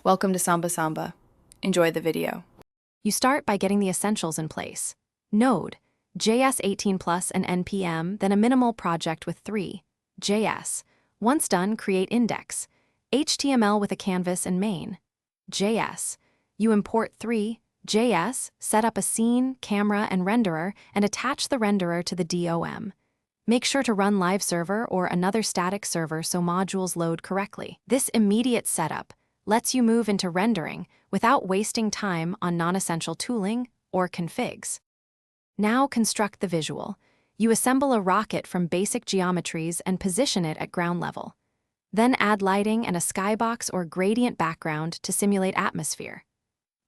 Welcome to Samba Samba. Enjoy the video. You start by getting the essentials in place. Node, JS 18 plus and NPM, then a minimal project with 3, JS. Once done, create index, HTML with a canvas and main, JS. You import 3, JS, set up a scene, camera, and renderer, and attach the renderer to the DOM. Make sure to run live server or another static server so modules load correctly. This immediate setup lets you move into rendering without wasting time on non-essential tooling or configs. Now construct the visual. You assemble a rocket from basic geometries and position it at ground level. Then add lighting and a skybox or gradient background to simulate atmosphere.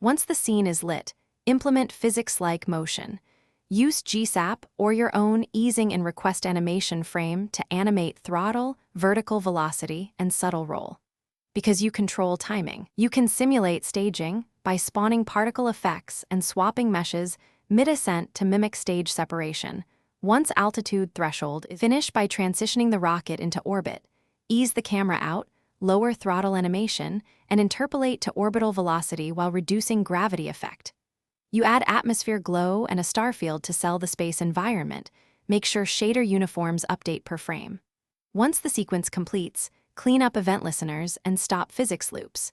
Once the scene is lit, implement physics-like motion. Use GSAP or your own easing and request animation frame to animate throttle, vertical velocity, and subtle roll. Because you control timing, you can simulate staging by spawning particle effects and swapping meshes mid-ascent to mimic stage separation. Once altitude threshold, finish by transitioning the rocket into orbit. Ease the camera out, lower throttle animation, and interpolate to orbital velocity while reducing gravity effect. You add atmosphere glow and a star field to sell the space environment. Make sure shader uniforms update per frame. Once the sequence completes, clean up event listeners and stop physics loops.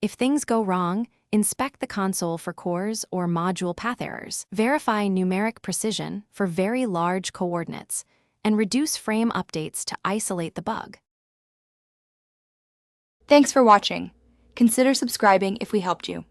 If things go wrong, inspect the console for cores or module path errors. Verify numeric precision for very large coordinates, and reduce frame updates to isolate the bug. Thanks for watching. Consider subscribing if we helped you.